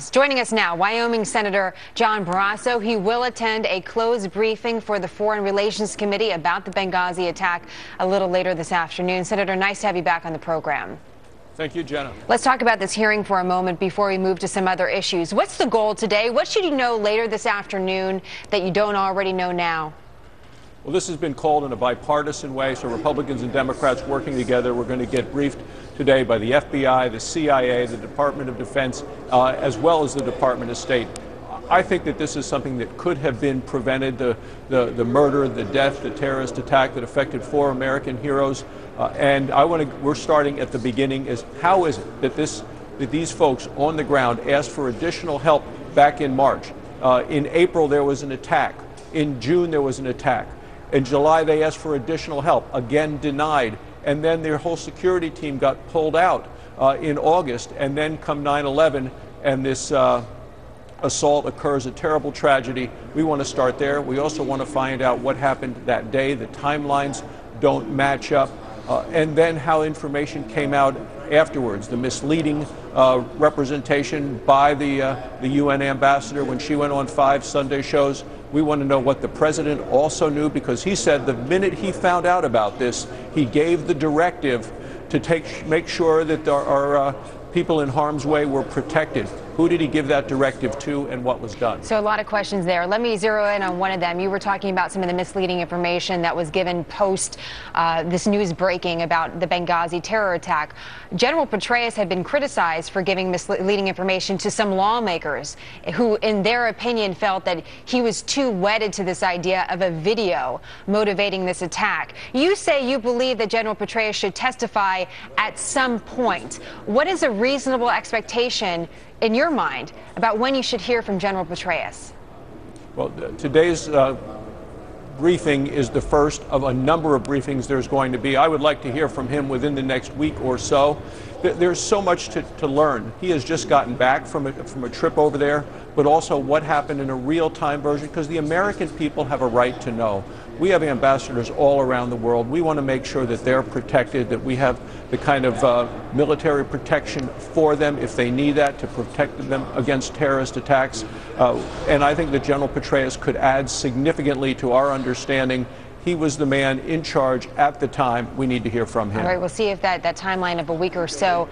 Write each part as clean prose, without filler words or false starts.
Joining us now, Wyoming Senator John Barrasso. He will attend a closed briefing for the Foreign Relations Committee about the Benghazi attack a little later this afternoon. Senator, nice to have you back on the program. Thank you, Jenna. Let's talk about this hearing for a moment before we move to some other issues. What's the goal today? What should you know later this afternoon that you don't already know now? Well, this has been called in a bipartisan way, so Republicans and Democrats working together. We're going to get briefed today by the FBI, the CIA, the Department of Defense, as well as the Department of State. I think that this is something that could have been prevented, the murder, the death, the terrorist attack that affected 4 American heroes. And we're starting at the beginning. Is how is it that these folks on the ground asked for additional help back in March? In April, there was an attack. In June, there was an attack. In July, they asked for additional help, again denied. And then their whole security team got pulled out in August. And then come 9/11, and this assault occurs, a terrible tragedy. We want to start there. We also want to find out what happened that day. The timelines don't match up. And then how information came out afterwards, the misleading representation by the UN ambassador when she went on 5 Sunday shows. We want to know what the president also knew, because he said the minute he found out about this, he gave the directive to make sure that our people in harm's way were protected. Who did he give that directive to, and what was done? So a lot of questions there. Let me zero in on one of them. You were talking about some of the misleading information that was given post this news breaking about the Benghazi terror attack. General Petraeus had been criticized for giving misleading information to some lawmakers who, in their opinion, felt that he was too wedded to this idea of a video motivating this attack. You say you believe that General Petraeus should testify at some point. What is a reasonable expectation in your mind about when you should hear from General Petraeus? Well, today's briefing is the first of a number of briefings there's going to be. I would like to hear from him within the next week or so. There's so much to learn. He has just gotten back from a trip over there, but also what happened in a real-time version, because the American people have a right to know. We have ambassadors all around the world. We want to make sure that they're protected, that we have the kind of military protection for them if they need that, to protect them against terrorist attacks. And I think that General Petraeus could add significantly to our understanding. He was the man in charge at the time. We need to hear from him. All right, we'll see if that timeline of a week or so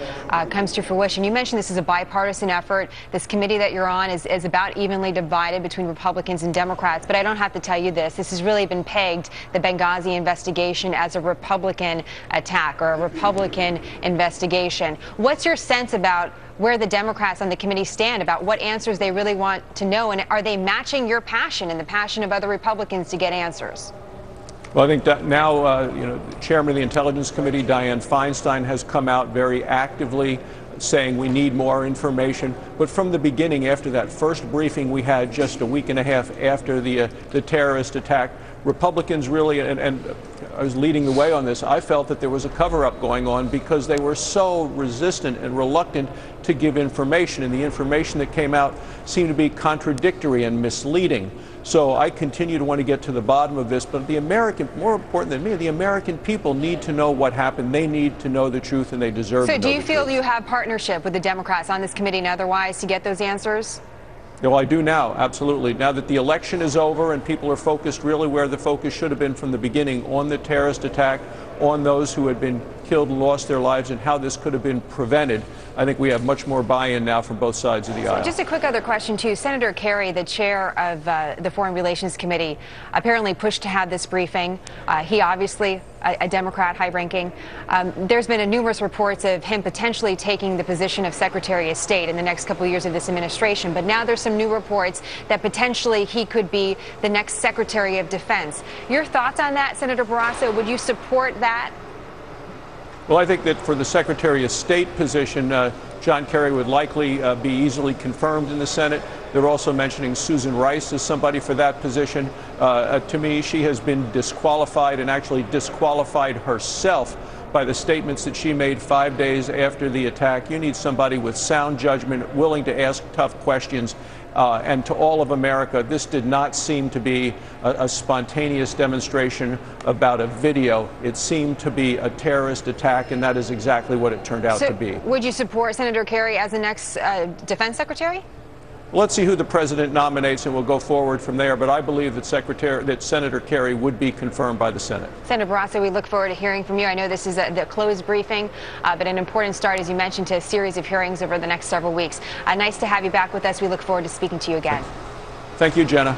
comes to fruition. You mentioned this is a bipartisan effort. This committee that you're on is about evenly divided between Republicans and Democrats. But I don't have to tell you this. This has really been pegged, the Benghazi investigation, as a Republican attack or a Republican investigation. What's your sense about where the Democrats on the committee stand, about what answers they really want to know? And are they matching your passion and the passion of other Republicans to get answers? Well, I think that now, the chairman of the Intelligence Committee, Dianne Feinstein, has come out very actively saying we need more information. But from the beginning, after that first briefing we had just a week and a half after the terrorist attack, Republicans really, and I was leading the way on this, I felt that there was a cover-up going on because they were so resistant and reluctant to give information, and the information that came out seemed to be contradictory and misleading. So I continue to want to get to the bottom of this, but more important than me, the American people need to know what happened. They need to know the truth, and they deserve to know the truth. So do you feel you have partnership with the Democrats on this committee and otherwise to get those answers? No, I do now, absolutely. Now that the election is over and people are focused really where the focus should have been from the beginning, on the terrorist attack, on those who had been killed and lost their lives, and how this could have been prevented, I think we have much more buy-in now from both sides of the aisle. Just a quick other question, too. Senator Kerry, the chair of the Foreign Relations Committee, apparently pushed to have this briefing. He obviously a Democrat, high-ranking. There's been numerous reports of him potentially taking the position of Secretary of State in the next couple of years of this administration. But now there's some new reports that potentially he could be the next Secretary of Defense. Your thoughts on that, Senator Barrasso? Would you support that? Well, I think that for the Secretary of State position, John Kerry would likely be easily confirmed in the Senate. They're also mentioning Susan Rice as somebody for that position. To me, she has been disqualified and actually disqualified herself by the statements that she made 5 days after the attack. You need somebody with sound judgment, willing to ask tough questions. And to all of America, this did not seem to be a spontaneous demonstration about a video. It seemed to be a terrorist attack, and that is exactly what it turned out to be. Would you support Senator Kerry as the next defense secretary? Let's see who the president nominates, and we'll go forward from there. But I believe that Senator Kerry would be confirmed by the Senate. Senator Barrasso, we look forward to hearing from you. I know this is the closed briefing, but an important start, as you mentioned, to a series of hearings over the next several weeks. Nice to have you back with us. We look forward to speaking to you again. Thank you, Jenna.